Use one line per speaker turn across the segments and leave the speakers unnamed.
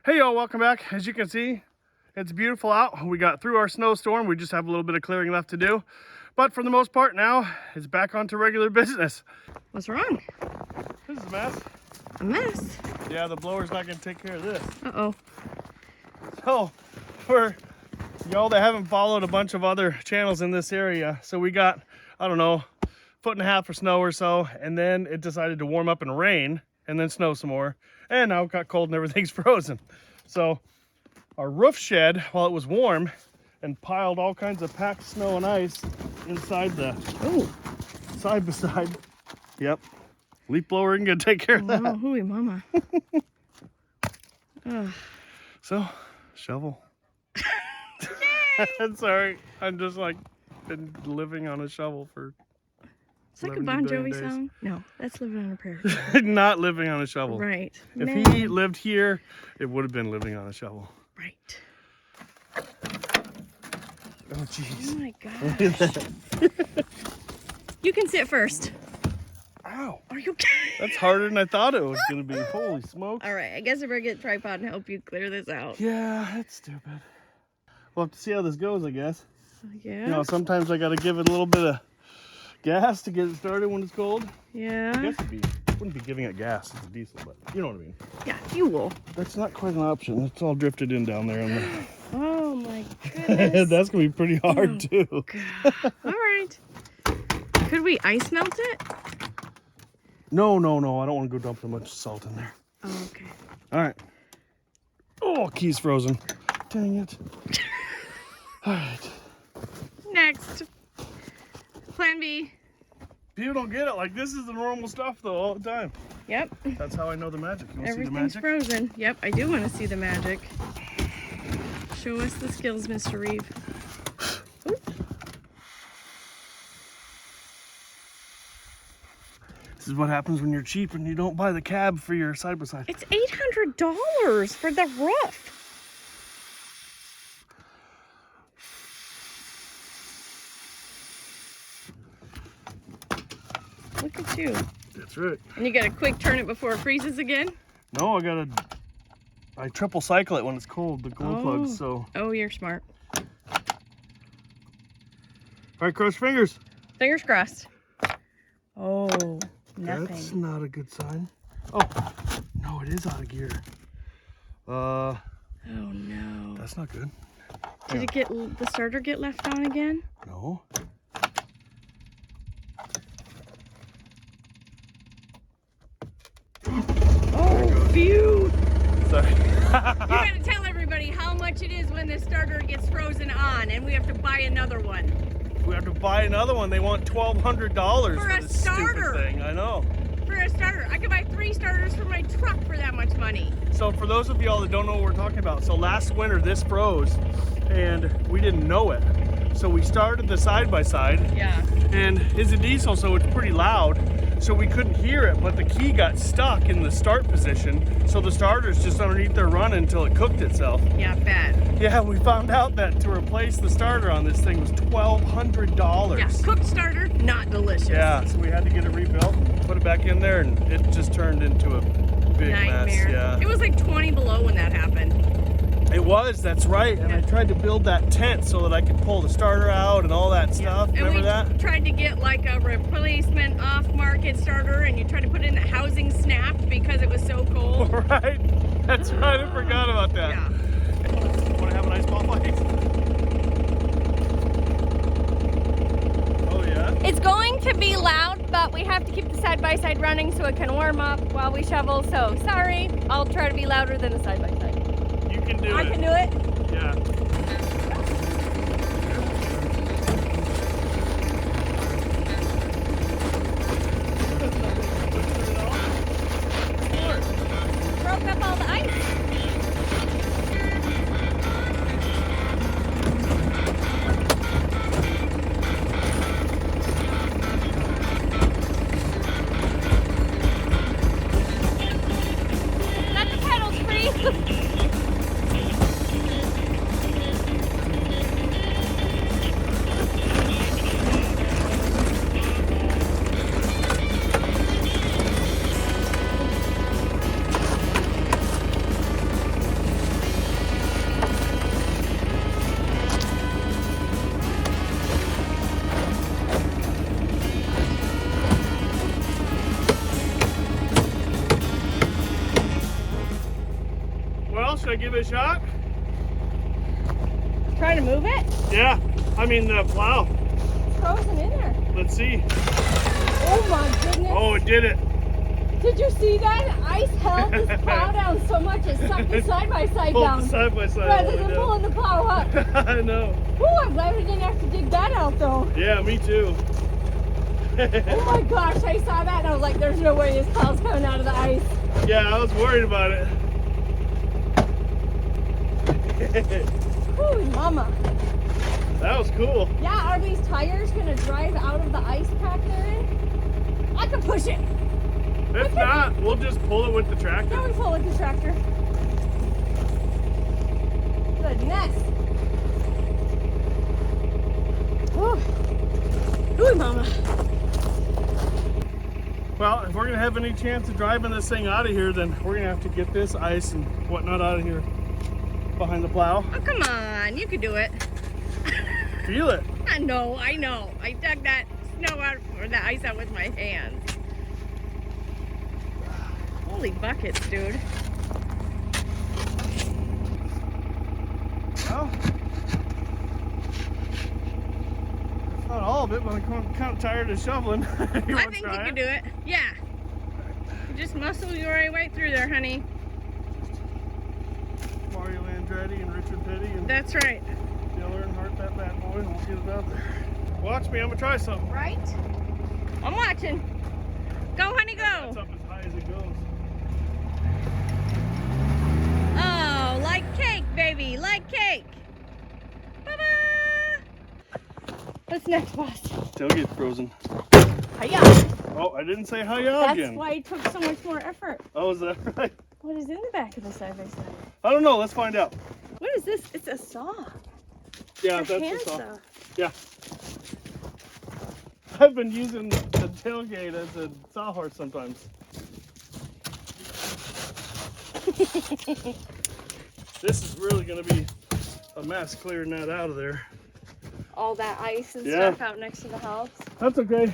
Hey y'all, welcome back. As you can see, it's beautiful out. We got through our snowstorm. We just have a little bit of clearing left to do. But for the most part now, it's back onto regular business.
What's wrong?
This is a mess.
A mess?
Yeah, the blower's not gonna take care of this.
Uh-oh.
So, for y'all that haven't followed a bunch of other channels in this area, so we got, I don't know, 1.5 feet of snow or so, and then it decided to warm up and rain, and then snow some more. And now it got cold and everything's frozen. So our roof shed, while it was warm, and piled all kinds of packed snow and ice inside the side by side. Yep. Leaf blower isn't gonna take care of that.
Oh, hooey mama.
So, shovel. Sorry, I'm just like been living on a shovel for.
It's like a Bon Jovi song. No, that's living on a prayer.
Not living on a shovel.
Right.
If he lived here, it would have been living on a shovel.
Right.
Oh, jeez.
Oh my gosh. You can sit first.
Ow.
Are you okay?
That's harder than I thought it was going to be. Holy smokes.
All right, I guess I better get a tripod and help you clear this out.
Yeah, that's stupid. We'll have to see how this goes, I guess.
Yeah.
You know, sometimes I got to give it a little bit of gas to get it started when it's cold.
Yeah.
I guess wouldn't be giving it gas. It's a diesel, but you know what I mean.
Yeah, fuel.
That's not quite an option. It's all drifted in down there.
Oh my goodness.
That's going to be pretty hard too.
God. All right. Could we ice melt it?
No. I don't want to go dump too much salt in there.
Oh, okay.
All right. Oh, key's frozen. Dang it. All right.
Next. Plan B.
People don't get it. Like, this is the normal stuff, though, all the time.
Yep.
That's how I know the magic. You want to see the
Everything's
magic?
frozen. Yep, I do want to see the magic. Show us the skills, Mr. Reeve. Oop.
This is what happens when you're cheap and you don't buy the cab for your side-by-side.
It's $800 for the roof. Look at you.
That's right.
And you gotta quick turn it before it freezes again?
No, I triple cycle it when it's cold, the glow plugs, so.
Oh, you're smart.
All right, cross your fingers.
Fingers crossed. Oh, nothing.
That's not a good sign. Oh, no, it is out of gear.
Oh no.
That's not good.
Did it get the starter get left on again?
No.
Oh, phew.
Sorry.
You gotta tell everybody how much it is when the starter gets frozen on and we have to buy another one.
We have to buy another one. They want $1,200 for this
starter.
stupid thing. I know.
For a starter. I could buy 3 starters for my truck for that much money.
So for those of y'all that don't know what we're talking about, so last winter this froze and we didn't know it. So we started the side-by-side.
Yeah.
And it's a diesel, so it's pretty loud. So we couldn't hear it, but the key got stuck in the start position. So the starter's just underneath there running until it cooked itself.
Yeah, bad.
Yeah, we found out that to replace the starter on this thing was $1,200.
Yeah, cooked starter, not delicious.
Yeah, so we had to get it rebuilt, put it back in there, and it just turned into a big
Nightmare.
mess. Yeah.
It was like 20 below when that happened.
It was, that's right. And I tried to build that tent so that I could pull the starter out and all that stuff.
And
Remember
we
that?
tried to get like a replacement off-market starter, and you tried to put it in the housing snapped because it was so cold.
Right. That's right. I forgot about that.
Yeah.
Want to have an ice ball fight? Oh, yeah?
It's going to be loud, but we have to keep the side-by-side running so it can warm up while we shovel. So sorry, I'll try to be louder than the side-by-side.
You can do it.
I can do it?
Yeah.
Broke up all the ice. Let the pedals free.
Well, should I give it a shot?
Trying to move it?
Yeah. I mean, the plow.
It's frozen in there.
Let's see.
Oh my goodness.
Oh, it did it.
Did you see that? Ice held this plow down so much it sucked the side-by-side down.
Pulled side by side.
Rather than pulling the plow up.
I know.
Ooh, I'm glad we didn't have to dig that out though.
Yeah, me too.
Oh my gosh, I saw that and I was like, there's no way this plow's coming out of the ice.
Yeah, I was worried about it.
Ooh, mama.
That was cool.
Yeah, are these tires gonna drive out of the ice pack they're in? I can push it.
If not, we'll just pull it with the tractor.
Now we pull with the tractor. Goodness. Ooh. Ooh, mama.
Well, if we're gonna have any chance of driving this thing out of here, then we're gonna have to get this ice and whatnot out of here behind the plow.
Oh, come on, you can do it.
Feel it.
I know. I dug that snow out, or the ice out with my hands. Holy buckets, dude.
Well, it's not all of it, but I'm kind of tired of shoveling.
I think you can do it. Yeah. You just muscle your way through there, honey.
Mario Andretti and Richard Petty and
That's right.
Dale Earnhardt, that bad boy, and we'll get it out there. Watch me, I'm gonna try something.
Right? I'm watching. Go, honey, go.
That's up as high as it goes.
Oh, like cake, baby, like cake. Bye-bye. What's next, boss?
Tailgate's frozen.
Hiya.
Oh, I didn't say hi-ya
That's
again.
why it took so much more effort.
Oh, is that right?
What is in the back of the side-by-side?
I don't know, let's find out.
What is this? It's a saw.
Yeah,
It's a
that's
hand
the saw.
saw.
Yeah. I've been using the tailgate as a sawhorse sometimes. This is really going to be a mess clearing that out of there.
All that ice and
Yeah.
stuff out next to the house.
That's okay.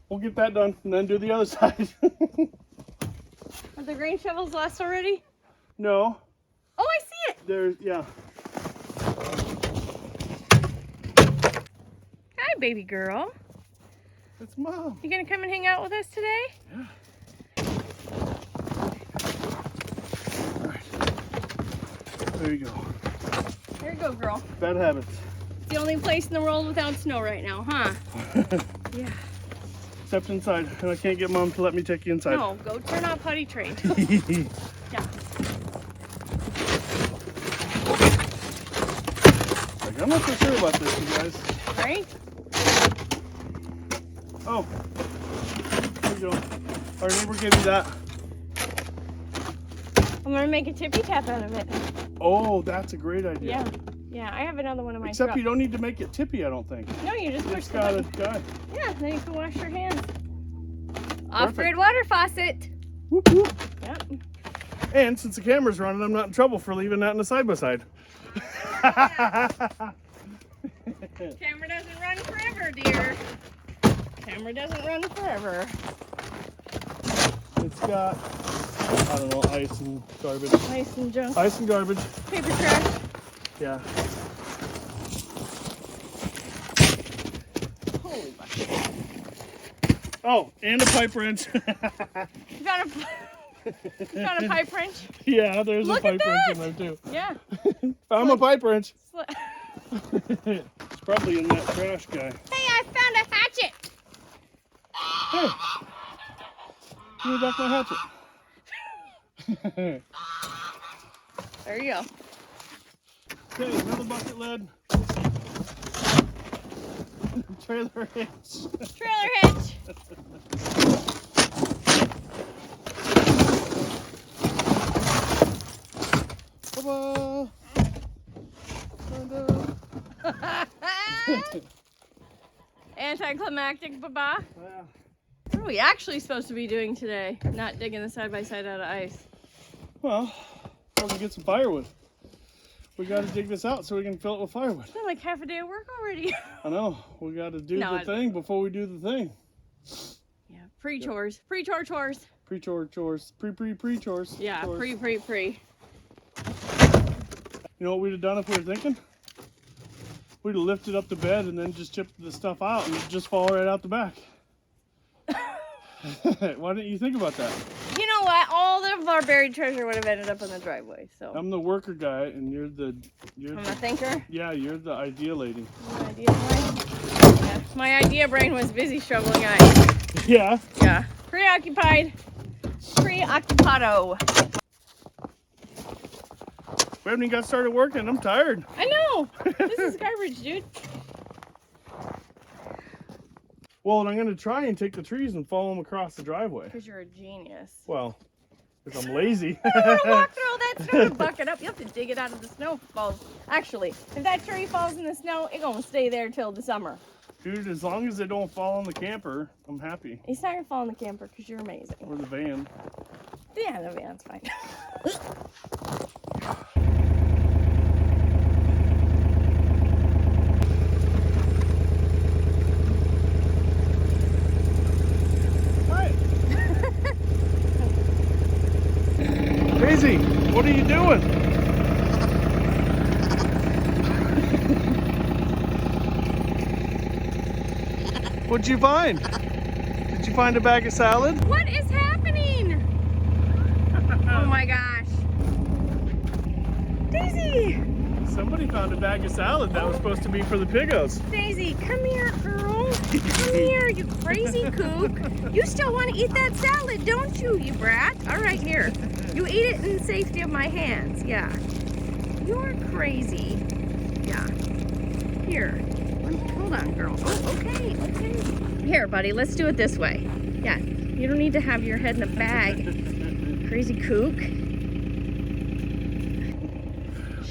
We'll get that done and then do the other side.
Are the grain shovels lost already?
No,
Oh, I see it.
there's, yeah.
Hi, baby girl.
It's Mom.
You gonna come and hang out with us today?
Yeah. All right. There you go.
There you go, girl.
Bad habits.
It's the only place in the world without snow right now, huh? Yeah.
Except inside, and I can't get Mom to let me take you inside.
No, go turn on potty train. Yeah.
Like, I'm not so sure about this, you guys.
Right?
Oh, there you go. Our neighbor gave me that.
I'm gonna make a tippy tap out of it.
Oh, that's a great idea.
Yeah. Yeah, I have another one in my
Except
truck.
you don't need to make it tippy, I don't think.
No, you just push
It's
the
got a
button.
guy.
Yeah, then you can wash your hands.
Off-grid water faucet.
Whoop, whoop.
Yep.
And since the camera's running, I'm not in trouble for leaving that in the side-by-side.
Camera doesn't run forever, dear. Camera doesn't run forever.
It's got, I don't know, ice and garbage.
Ice and junk.
Ice and garbage.
Paper trash.
Yeah.
Holy bucket.
Oh, and a pipe wrench.
You got a pipe wrench?
Yeah, there's
Look
a pipe
at
wrench
that.
in there too.
Yeah.
I'm a pipe wrench.
Sli-
It's probably in that trash guy.
Hey, I found a hatchet.
Hey, give me back my hatchet.
There you go.
Okay, another bucket lid. Trailer hitch.
Trailer hitch.
Ta-da!
Anticlimactic, baba.
Yeah.
What are we actually supposed to be doing today? Not digging the side-by-side out of ice.
Well, we can get some firewood. We got to dig this out so we can fill it with firewood.
It's been like half a day of work already.
I know. We got to do
No,
the thing before we do the thing.
Yeah, pre-chores. Pre-chore chores.
Pre-chores. Pre-chores.
Yeah,
chores.
pre.
You know what we'd have done if we were thinking? We'd have lifted up the bed and then just chipped the stuff out and it'd just fall right out the back. Why didn't you think about that?
You know what? All of our buried treasure would have ended up in the driveway. So
I'm the worker guy and you're
I'm a thinker.
Yeah, you're the idea lady.
My idea brain. Yeah. My idea brain was busy shoveling ice.
Yeah.
Yeah. Preoccupied. Preoccupado.
We haven't even got started working. I'm tired.
I know. This is garbage, dude.
Well, and I'm going to try and take the trees and follow them across the driveway.
Because you're a genius.
Well, because I'm lazy.
You don't want to walk through all that snow and buck it up. You have to dig it out of the snow if it falls. Actually, if that tree falls in the snow, it's going to stay there till the summer.
Dude, as long as they don't fall on the camper, I'm happy.
It's not going to fall in the camper because you're amazing.
Or the van.
Yeah, the van's fine.
Hi. Daisy, what are you doing? What'd you find? Did you find a bag of salad?
What is happening? Oh my gosh. Daisy!
Somebody found a bag of salad that was supposed to be for the piggos.
Daisy, come here, girl. Come here, you crazy kook. You still want to eat that salad, don't you, you brat? All right, here. You eat it in the safety of my hands. Yeah. You're crazy. Yeah. Here. Hold on, girl. Oh, okay. Here, buddy, let's do it this way. Yeah. You don't need to have your head in a bag. Crazy kook.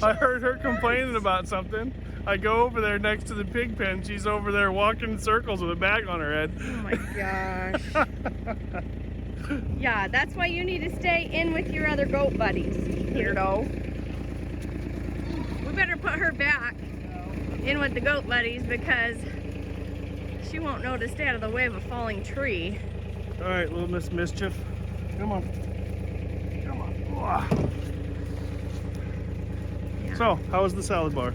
I heard her complaining about something. I go over there next to the pig pen. She's over there walking in circles with a bag on her head.
Oh my gosh. Yeah, that's why you need to stay in with your other goat buddies, weirdo. We better put her back in with the goat buddies because she won't know to stay out of the way of a falling tree.
All right, little Miss Mischief. Come on. Wow.
Yeah.
So, how was the salad bar?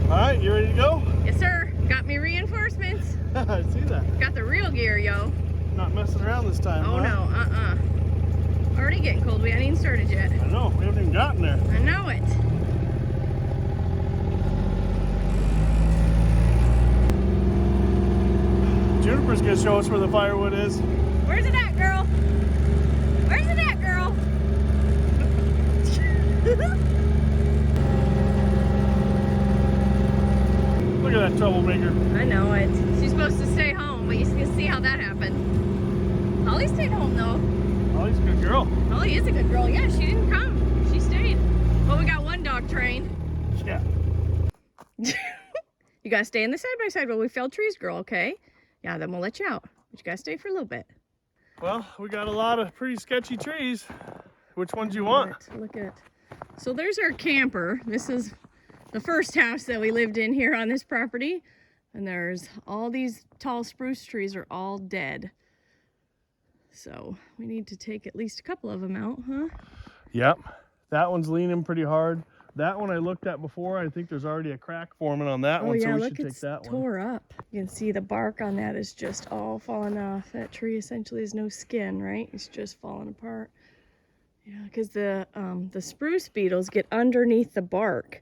All right, you ready to go?
Yes, sir. Got me reinforcements.
I see that.
Got the real gear, yo.
Not messing around this time,
Oh,
huh?
no, Already getting cold. We haven't even started yet.
I know, we haven't even gotten there.
I know it.
Juniper's gonna show us where the firewood is.
Where's it at, girl? Where's it at, girl?
Look at that troublemaker.
I know it. She's supposed to stay home, but you can see how that happened. Holly stayed home, though.
Holly's a good girl.
Holly is a good girl. Yeah, she didn't come. She stayed. Well, we got one dog trained.
Yeah.
You gotta stay in the side-by-side while we fell trees, girl, okay? Yeah, then we'll let you out. But you gotta stay for a little bit.
Well, we got a lot of pretty sketchy trees. Which ones you want?
Look at. So there's our camper. This is the first house that we lived in here on this property. And there's all these tall spruce trees are all dead. So we need to take at least a couple of them out, huh?
Yep. That one's leaning pretty hard. That one I looked at before. I think there's already a crack forming on that one, so we should take that one.
Tore up. You can see the bark on that is just all falling off. That tree essentially has no skin, right? It's just falling apart. Yeah, because the spruce beetles get underneath the bark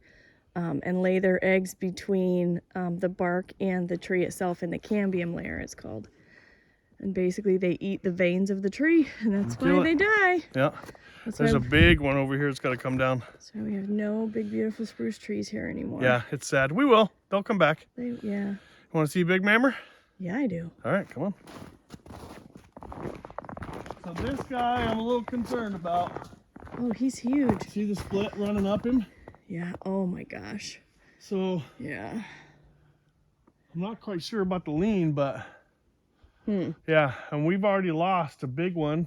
and lay their eggs between the bark and the tree itself in the cambium layer, it's called. And basically they eat the veins of the tree, and that's why they die.
Yeah. There's a big one over here that's got to come down.
So we have no big, beautiful spruce trees here anymore.
Yeah, it's sad. We will. They'll come back.
Yeah.
You want to see a big mammer?
Yeah, I do.
All right, come on. So this guy I'm a little concerned about.
Oh, he's huge.
See the split running up him?
Yeah, oh my gosh.
So
Yeah.
I'm not quite sure about the lean, but yeah, and we've already lost a big one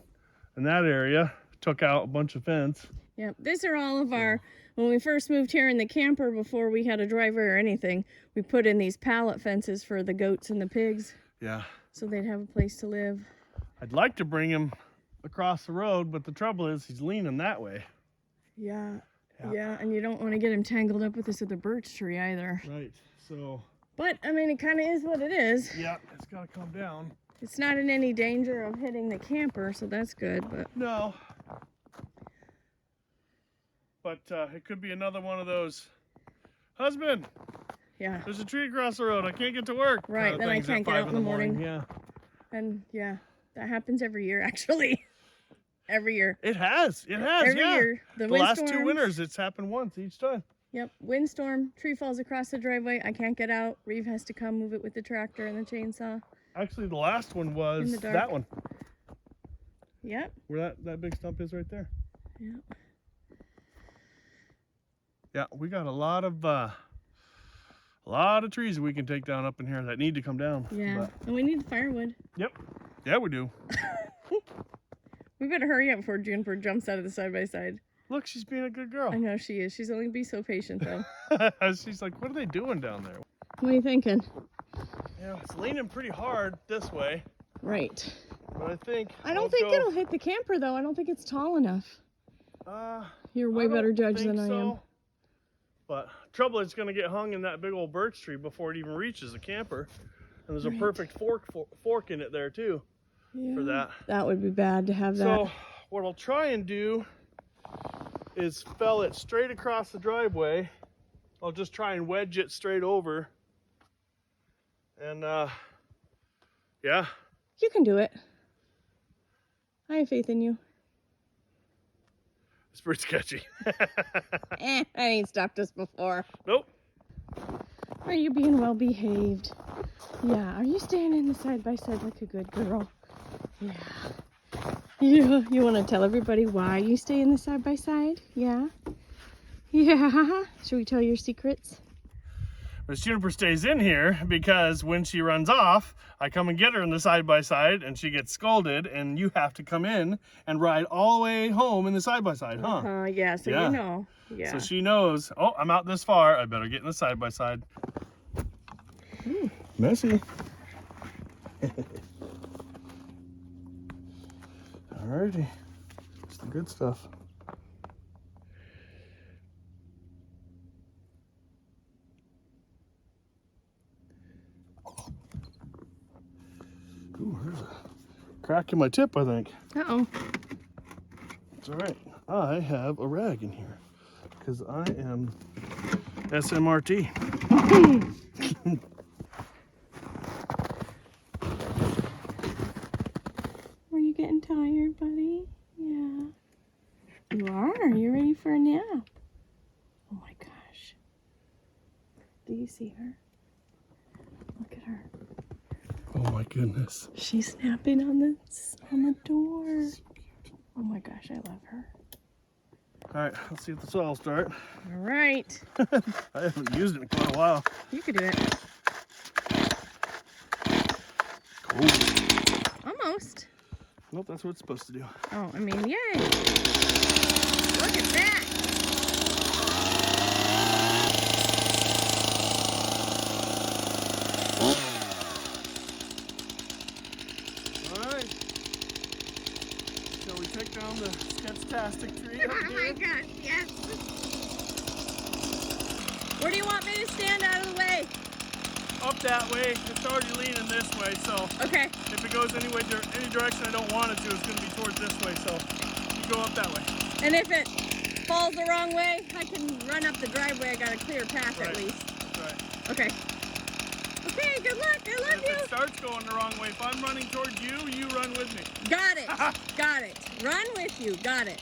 in that area. Took out a bunch of fence.
Yep, these are all of our, when we first moved here in the camper before we had a driveway or anything, we put in these pallet fences for the goats and the pigs.
Yeah.
so they'd have a place to live.
I'd like to bring him across the road, but the trouble is he's leaning that way.
Yeah.
Yeah.
Yeah, and you don't want to get him tangled up with this other birch tree either.
Right. So.
But, I mean, it kind of is what it is.
Yeah, it's got to come down.
It's not in any danger of hitting the camper, so that's good, but...
No. But it could be another one of those, husband,
Yeah.
there's a tree across the road. I can't get to work.
Right, then I
things at
can't get
5
out in the morning.
Yeah.
And, yeah, that happens every year, actually. Every year.
It has. It has,
Every
yeah.
year.
The last 2 winters, it's happened once each time.
Yep, windstorm, tree falls across the driveway, I can't get out. Reeve has to come move it with the tractor and the chainsaw.
Actually, the last one was
the dark.
that one,
Yep.
where that big stump is right there.
Yep.
Yeah, we got a lot of trees that we can take down up in here that need to come down.
Yeah,
But,
and we need firewood.
yep. Yeah, we do.
We better hurry up before Juniper jumps out of the side-by-side.
Look, she's being a good girl.
I know she is. She's only be so patient, though.
She's like, what are they doing down there?
What are you thinking?
Yeah, it's leaning pretty hard this way,
Right.
but I think
I don't think it'll hit the camper, though. I don't think it's tall enough. You're a way better judge than I am.
But trouble is, it's going to get hung in that big old birch tree before it even reaches the camper. And there's a perfect fork in it there, too, for that.
That would be bad to have that.
So what I'll try and do is fell it straight across the driveway. I'll just try and wedge it straight over. And, yeah.
You can do it. I have faith in you.
It's pretty sketchy.
I ain't stopped us before.
Nope.
Are you being well behaved? Yeah. Are you staying in the side-by-side like a good girl? Yeah. Yeah. You want to tell everybody why you stay in the side-by-side? Yeah. Yeah. Should we tell your secrets?
But Juniper stays in here because when she runs off, I come and get her in the side-by-side and she gets scolded and you have to come in and ride all the way home in the side-by-side, huh?
Yeah, so
Yeah.
you know. Yeah.
So she knows, oh, I'm out this far, I better get in the side-by-side. Messy. Alrighty, it's the good stuff. Ooh, there's a crack in my tip, I think.
Uh-oh.
It's all right. I have a rag in here because I am SMRT.
Are you getting tired, buddy? Yeah. You are? You ready for a nap? Oh my gosh. Do you see her? Look at her.
Oh my goodness.
She's snapping on the door. Oh my gosh, I love her.
All right, let's see if the saw will start.
All right.
I haven't used it in quite a while.
You can do it.
Cool.
Almost.
Nope, that's what it's supposed to do.
Oh, I mean, yay. Look at that.
All right. Shall we take down the sketch-tastic tree up
Oh my
here?
gosh, yes.
Where do you want me to stand out of the way?
Up that way. It's already leaning this way, so
Okay.
if it goes any direction I don't want it to, it's going to be towards this way. So you go up that way.
And if it falls the wrong way, I can run up the driveway. I got a clear path
Right.
at least.
That's right.
Okay. Okay, good luck. I
And
love
if
you.
it starts going the wrong way, if I'm running towards you, you run with me.
Got it. Got it. Run with you. Got it.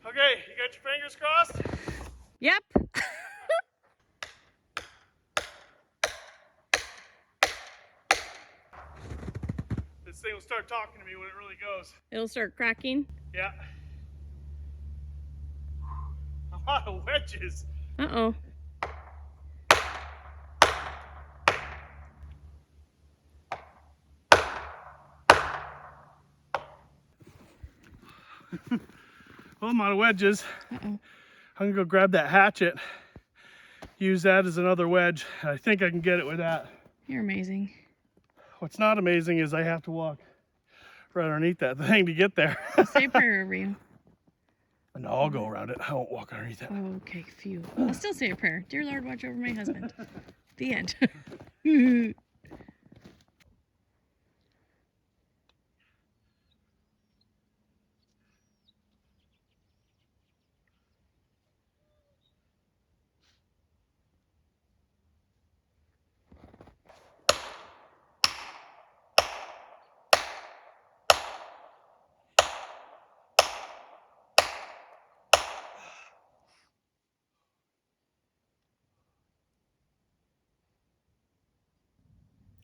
Okay, you got your fingers crossed?
Yep.
This thing will start talking to me when it really goes.
It'll start cracking.
Yeah. A lot of wedges.
Uh-oh.
Well, I'm out of wedges.
Uh-oh.
I'm gonna go grab that hatchet, use that as another wedge. I think I can get it with that.
You're amazing.
What's not amazing is I have to walk right underneath that thing to get there.
I'll say a prayer over you.
No, I'll go around it. I won't walk underneath it.
Okay, phew. I'll still say a prayer. Dear Lord, watch over my husband. The end.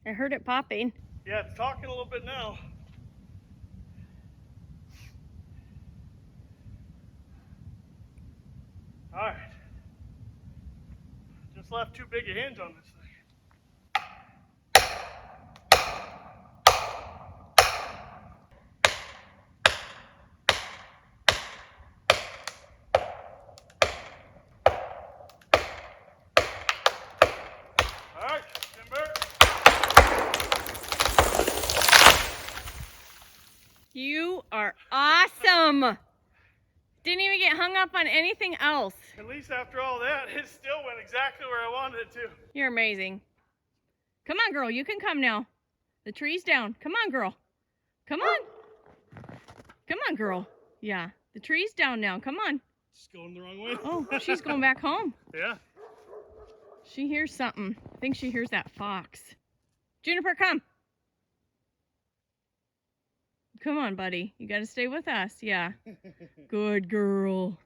I heard it popping.
Yeah, it's talking a little bit now. All right. Just left too big a hinge on this thing. All right, Timber.
You are awesome. Didn't even get hung up on anything else.
At least after all that, it still went exactly where I wanted it to.
You're amazing. Come on, girl. You can come now. The tree's down. Come on, girl. Come on. Come on, girl. Yeah, the tree's down now. Come on.
Just going the wrong way.
Oh, she's going back home.
Yeah.
She hears something. I think she hears that fox. Juniper, come. Come on, buddy. You got to stay with us. Yeah. Good girl.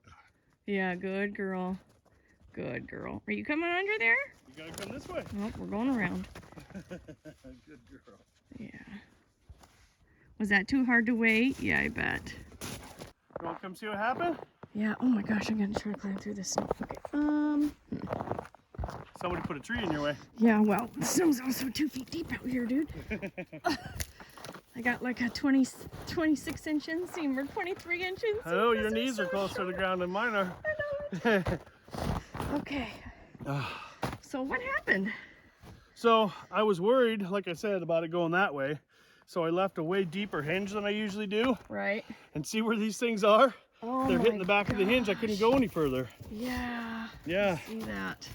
Yeah, good girl. Good girl. Are you coming under there?
You gotta come this way.
Oh, we're going around.
Good girl.
Yeah. Was that too hard to wait? Yeah, I bet.
You wanna come see what happened?
Yeah. Oh my gosh, I'm gonna try to climb through this snow. Okay.
Somebody put a tree in your way.
Yeah. Well, the snow's also 2 feet deep out here, dude. I got like a 26 inch inseam or 23 inch inseam.
Oh, your knees are closer to the ground than mine are.
Okay. So what happened?
So I was worried, like I said, about it going that way. So I left a way deeper hinge than I usually do.
Right.
And see where these things are?
Oh,
they're hitting the back of the hinge. I couldn't go any further.
Yeah.
Yeah.
I see that.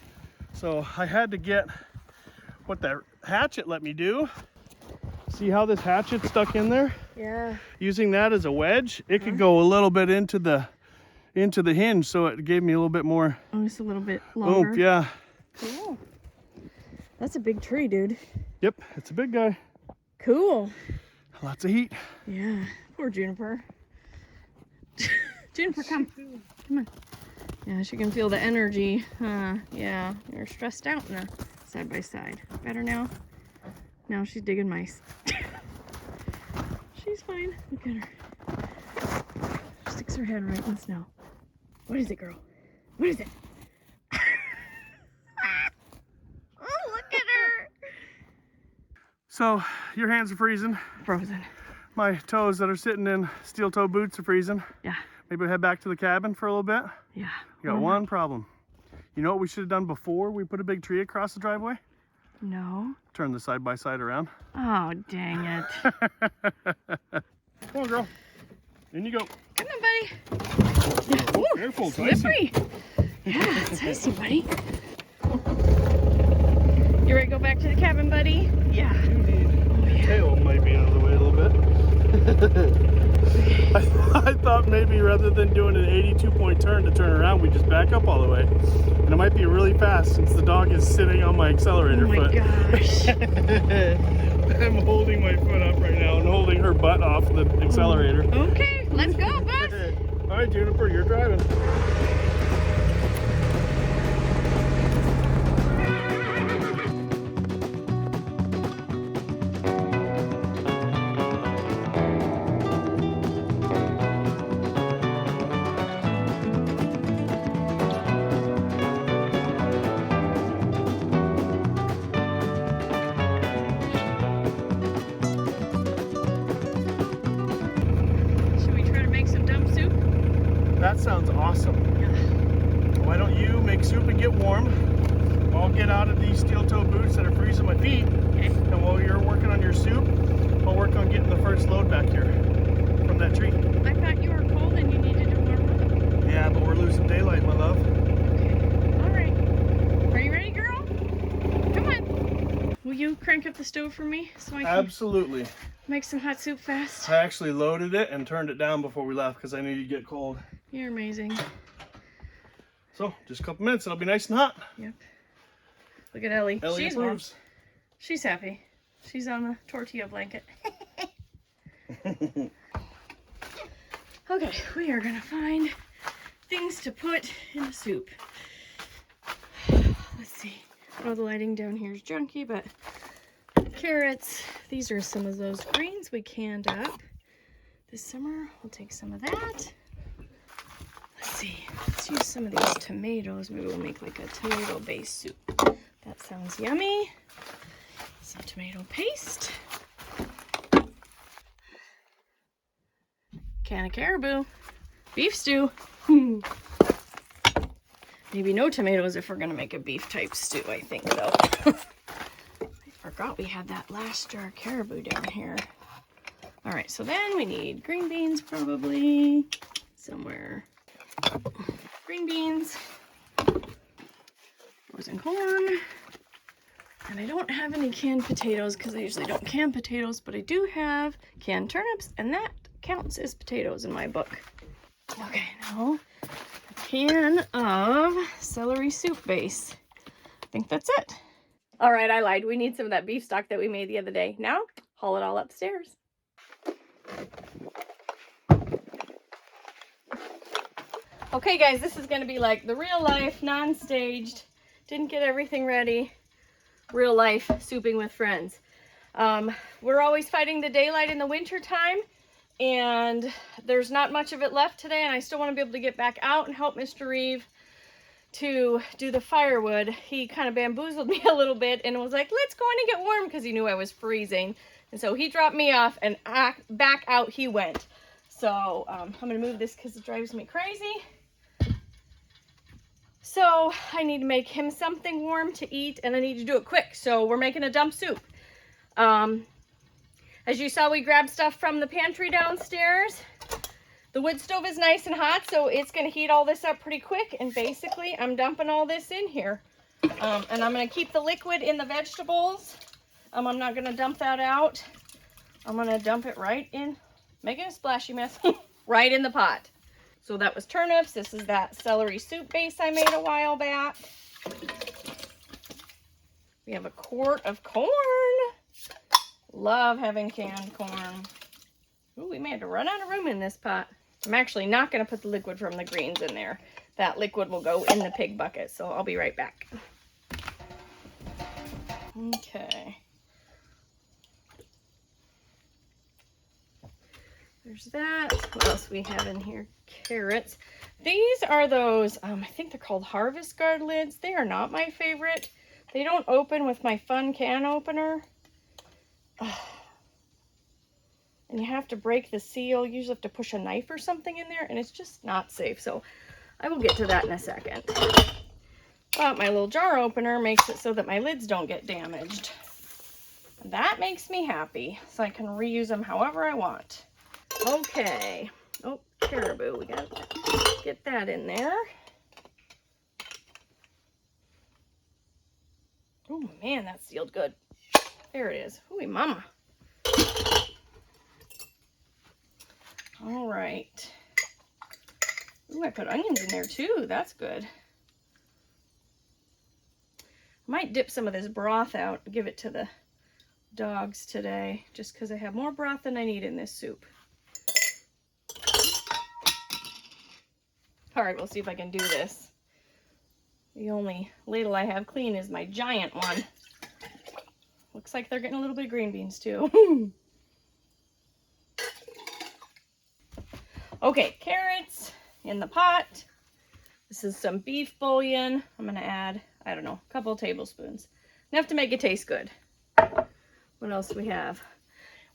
So I had to get what that hatchet let me do. See how this hatchet's stuck in there?
Yeah.
Using that as a wedge, it could go a little bit into the hinge, so it gave me a little bit more
Oh, it's a little bit longer.
oomph. Yeah.
Cool. That's a big tree, dude.
Yep, it's a big guy.
Cool.
Lots of heat.
Yeah. Poor Juniper. Juniper, come. Come on. Yeah, she can feel the energy. Yeah, you're stressed out in the side by side. Better now? Now she's digging mice. She's fine. Look at her. She sticks her head right in the snow. What is it, girl? What is it? Oh, look at her.
So your hands are freezing.
Frozen.
My toes that are sitting in steel toe boots are freezing.
Yeah.
Maybe we'll head back to the cabin for a little bit.
Yeah.
We got one problem. You know what we should have done before we put a big tree across the driveway?
No.
Turn the side by side around.
Oh, dang it.
Come on, girl. In you go.
Come on, buddy.
Oh, careful, it's icy.
Slippery. Yeah, it's icy, buddy. You ready to go back to the cabin, buddy? Yeah.
The tail might be out of the way a little bit. I thought maybe rather than doing an 82-point turn to turn around, we just back up all the way. And it might be really fast since the dog is sitting on my accelerator foot.
Oh my gosh.
I'm holding my foot up right now and holding her butt off the accelerator.
Okay, let's go, bud.
All right, Juniper, you're driving.
Should we try to make some dump soup?
that sounds awesome. Why don't you make soup and get warm? I'll get out of these steel-toe boots that are freezing my feet.
Okay.
And while you're working on your soup, I'll work on getting the first load back here from that tree.
I thought you were cold and you needed to warm up.
Yeah, but we're losing daylight, my love.
Okay. All right. Are you ready, girl? Come on. Will you crank up the stove for me so I can
Absolutely.
make some hot soup fast?
I actually loaded it and turned it down before we left because I knew you'd get cold.
You're amazing.
So, just a couple minutes, it'll be nice and hot.
Yep. Look at Ellie.
Ellie
She's warm.
approves.
She's happy. She's on the tortilla blanket. Okay, we are gonna find things to put in the soup. Let's see. I know the lighting down here is junky, but carrots. These are some of those greens we canned up this summer. We'll take some of that. Let's see. Let's use some of these tomatoes. Maybe we'll make like a tomato-based soup. That sounds yummy. Some tomato paste. Can of caribou. Beef stew. Maybe no tomatoes if we're gonna make a beef type stew, I think though. I forgot we had that last jar of caribou down here. All right, so then we need green beans probably somewhere. Green beans. Frozen corn. And I don't have any canned potatoes because I usually don't can potatoes, but I do have canned turnips, and that counts as potatoes in my book. Okay, now a can of celery soup base. I think that's it. All right, I lied. We need some of that beef stock that we made the other day. Now, haul it all upstairs. Okay, guys, this is going to be like the real life, non-staged, didn't get everything ready, real life souping with friends. We're always fighting the daylight in the winter time, and there's not much of it left today, and I still want to be able to get back out and help Mr. Reeve to do the firewood. He kind of bamboozled me a little bit and was like, let's go in and get warm, because he knew I was freezing. And so he dropped me off, and back out he went. So I'm going to move this because it drives me crazy. So I need to make him something warm to eat, and I need to do it quick. So we're making a dump soup. As you saw, we grabbed stuff from the pantry downstairs. The wood stove is nice and hot, so it's going to heat all this up pretty quick. And basically, I'm dumping all this in here. And I'm going to keep the liquid in the vegetables. I'm not going to dump that out. I'm going to dump it right in, making a splashy mess, right in the pot. So that was turnips. This is that celery soup base I made a while back. We have a quart of corn. Love having canned corn. Ooh, we may have to run out of room in this pot. I'm actually not going to put the liquid from the greens in there. That liquid will go in the pig bucket, so I'll be right back. Okay. There's that. What else we have in here? Carrots. These are those, I think they're called Harvest Guard lids. They are not my favorite. They don't open with my fun can opener. And you have to break the seal. You usually have to push a knife or something in there, and it's just not safe. So I will get to that in a second. But my little jar opener makes it so that my lids don't get damaged. And that makes me happy, so I can reuse them however I want. Okay. Oh, caribou. We gotta get that in there. Oh man, that sealed good. There it is. Ooh, mama. All right. Ooh, I put onions in there too. That's good. Might dip some of this broth out and give it to the dogs today, just because I have more broth than I need in this soup. All right, we'll see if I can do this. The only ladle I have clean is my giant one. Looks like they're getting a little bit of green beans too. Okay, carrots in the pot. This is some beef bouillon. I'm gonna add, I don't know, a couple tablespoons. Enough to make it taste good. What else do we have?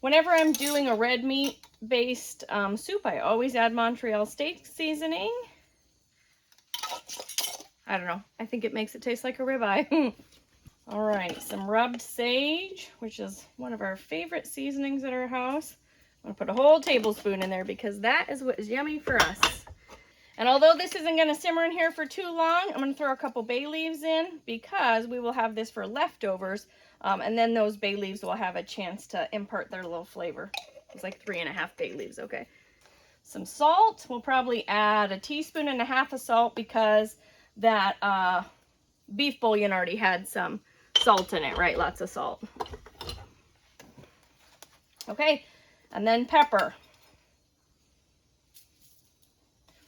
Whenever I'm doing a red meat based soup, I always add Montreal steak seasoning. I don't know. I think it makes it taste like a ribeye. All right, some rubbed sage, which is one of our favorite seasonings at our house. I'm gonna put a whole tablespoon in there because that is what is yummy for us. And although this isn't gonna simmer in here for too long, I'm gonna throw a couple bay leaves in because we will have this for leftovers. And then those bay leaves will have a chance to impart their little flavor. It's like 3.5 bay leaves, okay. Some salt, we'll probably add 1.5 teaspoons of salt because that beef bouillon already had some salt in it, right? Lots of salt. Okay, and then pepper.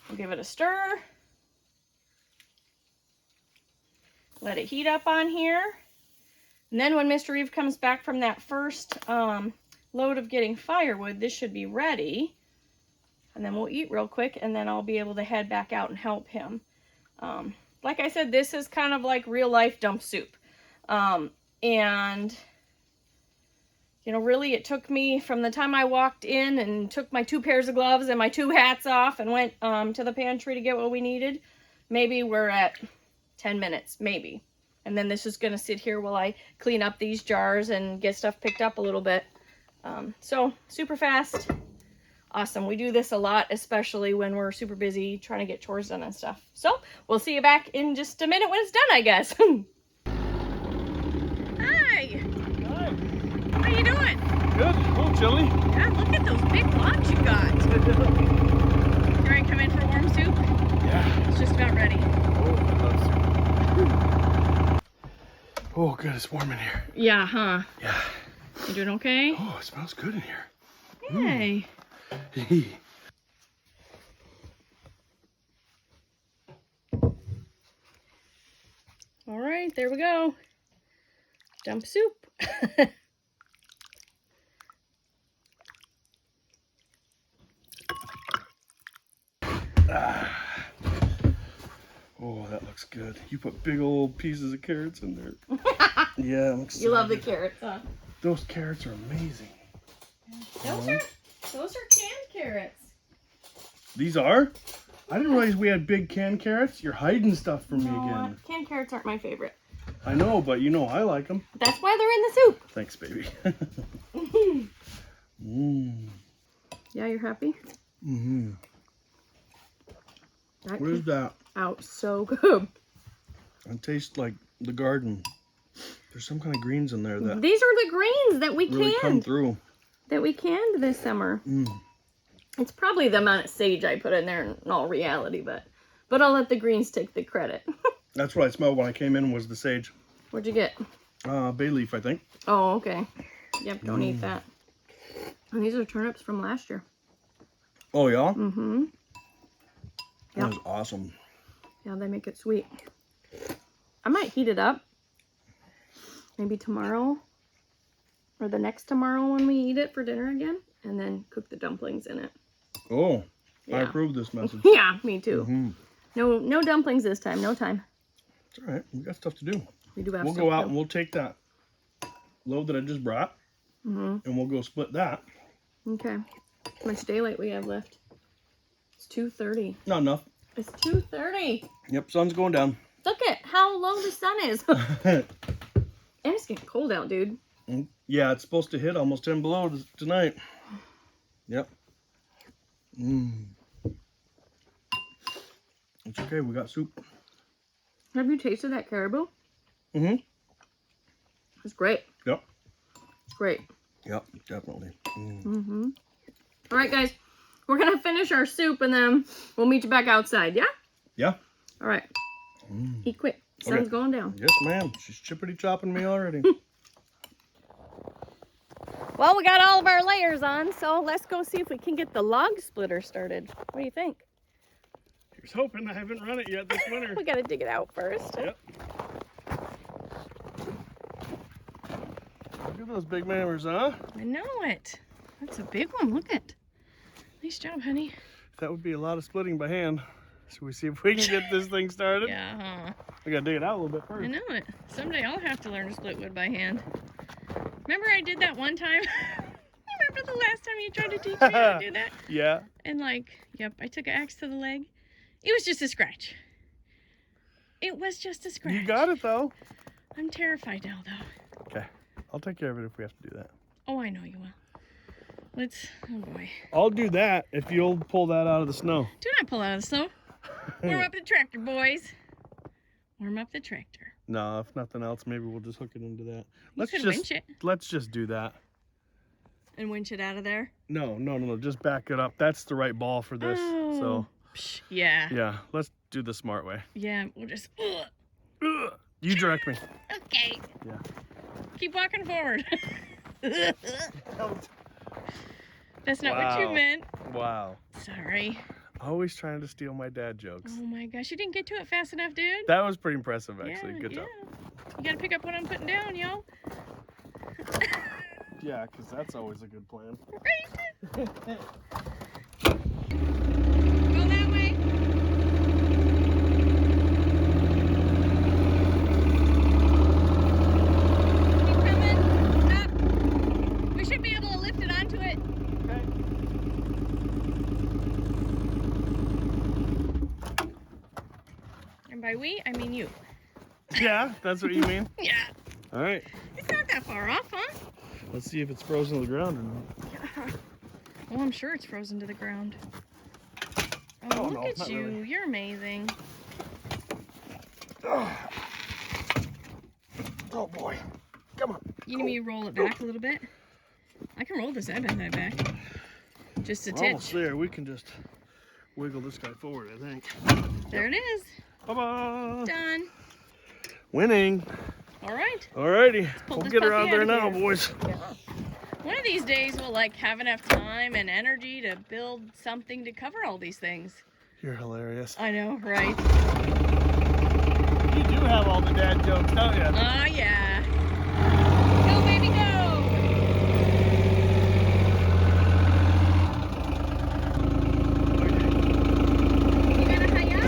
We'll give it a stir. Let it heat up on here. And then when Mr. Reeve comes back from that first load of getting firewood, this should be ready. And then we'll eat real quick, and then I'll be able to head back out and help him. Like I said, this is kind of like real life dump soup. And, you know, really it took me from the time I walked in and took my 2 pairs of gloves and my 2 hats off and went to the pantry to get what we needed. Maybe we're at 10 minutes, maybe. And then this is going to sit here while I clean up these jars and get stuff picked up a little bit. So super fast. Awesome. We do this a lot, especially when we're super busy trying to get chores done and stuff. So we'll see you back in just a minute when it's done, I guess. Hi.
Hi.
How you doing?
Good. A little chilly.
Yeah, look at those big logs you got. You ready to come in for warm soup?
Yeah.
It's just about ready.
Oh, I love soup. Oh, good. It's warm in here.
Yeah, huh?
Yeah.
You doing okay?
Oh, it smells good in here.
Hey. All right, there we go. Dump soup.
Oh, that looks good. You put big old pieces of carrots in there. Yeah, I'm excited.
You love the carrots, huh?
Those carrots are amazing.
Those are canned carrots.
These are? I didn't realize we had big canned carrots. You're hiding stuff from me again.
Canned carrots aren't my favorite.
I know, but you know I like them.
That's why they're in the soup.
Thanks, baby.
Yeah, you're happy?
Mm-hmm.
That
What is that?
out so good.
It tastes like the garden. There's some kind of greens in there that
These are the greens that we
really come
canned.
through.
That we canned this summer. It's probably the amount of sage I put in there in all reality, but I'll let the greens take the credit.
That's what I smelled when I came in was the sage.
What'd you get?
Bay leaf, I think.
Oh, okay. Yep, don't eat that. And these are turnips from last year.
Oh, yeah?
Mm-hmm.
That was awesome.
Yeah, they make it sweet. I might heat it up. Maybe tomorrow. Or the next tomorrow when we eat it for dinner again. And then cook the dumplings in it.
Oh,
Yeah.
I approve this message.
Yeah, me too. No dumplings this time. No time.
It's all right. We got stuff to do.
We do have
We'll
stuff
go
to
out
do.
and we'll take that load that I just brought. And we'll go split that.
Okay. How much daylight we have left? It's 2:30.
Not enough.
It's 2:30.
Yep, sun's going down.
Look at how low the sun is. And it's getting cold out, dude.
Yeah, it's supposed to hit almost 10 below tonight. Yep. It's okay, we got soup.
Have you tasted that caribou?
Mm-hmm.
It's great.
Yep.
It's great.
Yep, definitely.
All right, guys. We're going to finish our soup and then we'll meet you back outside, yeah?
Yeah.
All right. Eat quick. Sun's
Okay.
going down.
Yes, ma'am. She's chippity chopping me already.
Well, we got all of our layers on, so let's go see if we can get the log splitter started. What do you think?
Here's hoping. I haven't run it yet this winter.
We got to dig it out first.
Yep. Look at those big mammers, huh?
I know it. That's a big one. Look at. Nice job, honey.
That would be a lot of splitting by hand. Should we see if we can get this thing started?
Yeah, huh?
We gotta dig it out a little bit
I
first.
know it. Someday I'll have to learn to split wood by hand. Remember I did that one time? Remember remember the last time you tried to teach me how to do that?
Yeah.
And like, yep, I took an axe to the leg. It was just a scratch. It was just a scratch.
You got it though.
I'm terrified now though.
Okay. I'll take care of it if we have to do that.
Oh, I know you will. Let's, oh boy.
I'll do that if you'll pull that out of the snow.
Do not pull out of the snow. Warm up the tractor, boys. Warm up the tractor.
No, if nothing else, maybe we'll just hook it into that.
You could winch it.
Let's just do that.
And winch it out of there?
No, just back it up. That's the right ball for this.
Oh.
So
Psh, yeah.
yeah, let's do the smart way.
Yeah, we'll just,
Ugh. You direct me.
Okay.
Yeah.
Keep walking forward. That's not what you
Wow.
meant.
Wow.
Sorry.
Always trying to steal my dad jokes.
Oh my gosh, you didn't get to it fast enough, dude.
That was pretty impressive, actually.
Yeah,
Good job.
You gotta pick up what I'm putting down, yo.
Yeah, because that's always a good plan.
Right? Go that way. Keep coming. Up. We should be able to lift it onto it.
Okay.
And by we, I mean you.
Yeah, that's what you mean?
Yeah.
All right.
It's not that far off, huh?
Let's see if it's frozen to the ground or not.
Well, I'm sure it's frozen to the ground. Oh,
Oh,
look
no,
at
not
you.
really.
You're amazing.
Oh boy. Come on.
You need me to roll it back a little bit? I can roll this side by side back. Just a
We're almost
titch.
there. We can just wiggle this guy forward, I think.
There it is.
Bye-bye.
Done.
Winning.
All right.
Alrighty.
pull
We'll
this
get her
puppy
out there
out
now,
of here.
boys.
One of these days we'll like have enough time and energy to build something to cover all these things.
You're hilarious.
I know, right?
You do have all the dad jokes, don't you?
Oh, yeah. Go, baby, go. You got a hi-ya?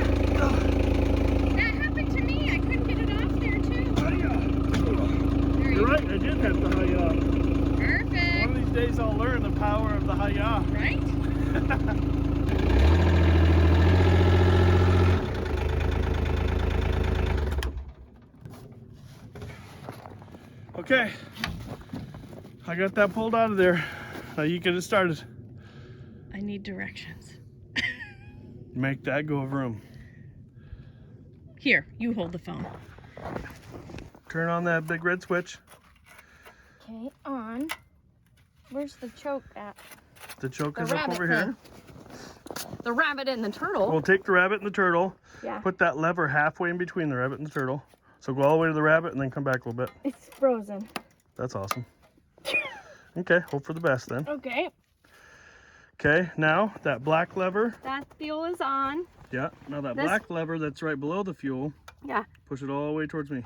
That happened to me. I couldn't get it off there, too. There
You're right, I did have the hi-ya.
Perfect.
One of these days I'll learn the power of the hi-ya.
Right?
Okay. I got that pulled out of there. Now you get it started.
I need directions.
Make that go vroom.
Here, you hold the phone.
Turn on that big red switch.
Okay, on. Where's the choke at?
The choke
The
is up
rabbit
over
thing.
here.
The rabbit and the turtle.
We'll take the rabbit and the turtle.
Yeah.
Put that lever halfway in between the rabbit and the turtle. So go all the way to the rabbit and then come back a little bit.
It's frozen.
That's awesome. Okay, hope for the best then.
Okay,
Okay, now that black lever.
that fuel is on.
Yeah, now that
This-
black lever that's right below the fuel.
Yeah.
Push it all the way towards me.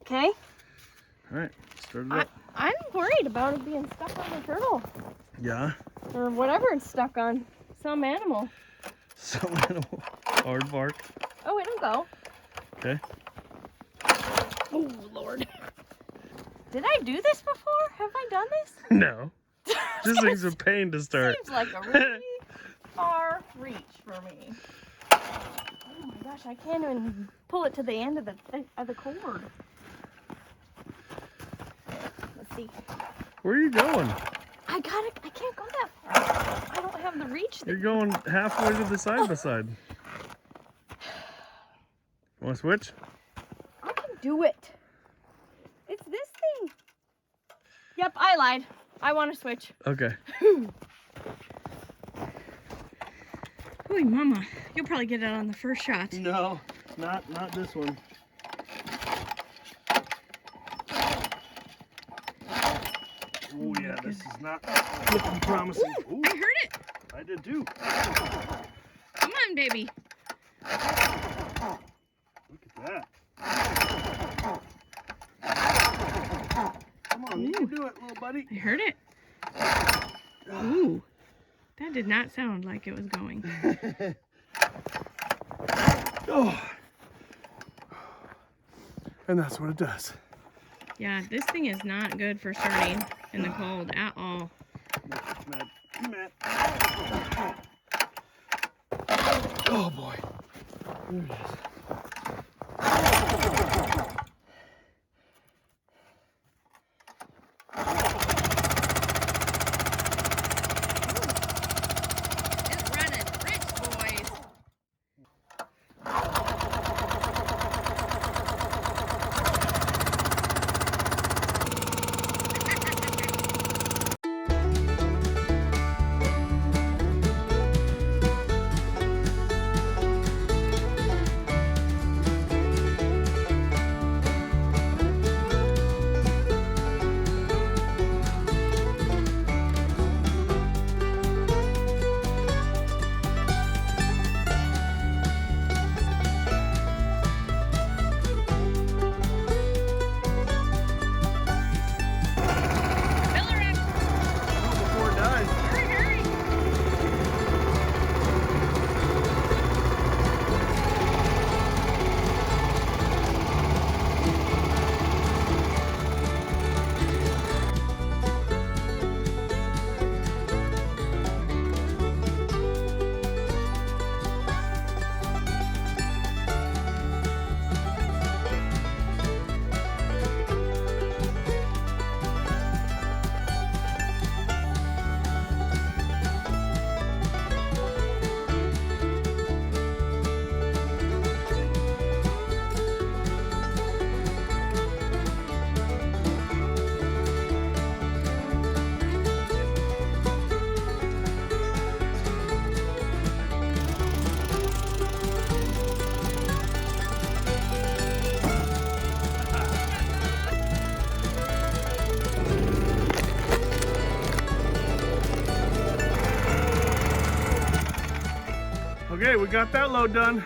Okay.
All right, start it up.
I'm worried about it being stuck on the turtle.
Yeah.
Or whatever it's stuck on. Some animal.
Some animal. Hard bark.
Oh, it'll go.
Okay.
Oh, Lord. Did I do this before? Have I done this?
No. This thing's a pain to start.
Seems like a really far reach for me. Oh my gosh, I can't even pull it to the end of the cord. Let's see.
Where are you going?
I can't go that far. I don't have the reach.
You're going halfway to the side by side. Want to switch?
I can do it. It's this thing. Yep, I lied. I want to switch.
Okay.
Ooh, mama. You'll probably get it on the first shot.
No, not this one. Oh yeah, this is not looking promising. Ooh,
I heard it.
I did too.
Come on, baby.
Look at that. Come on, you can do it, little buddy.
I heard it. Ooh. That did not sound like it was going.
Oh. And that's what it does.
Yeah, this thing is not good for starting in the cold at all.
Matt. Oh boy. There it is.
It's running rich, boys.
Before it dies.
Hurry, hurry.
Okay, we got that load done.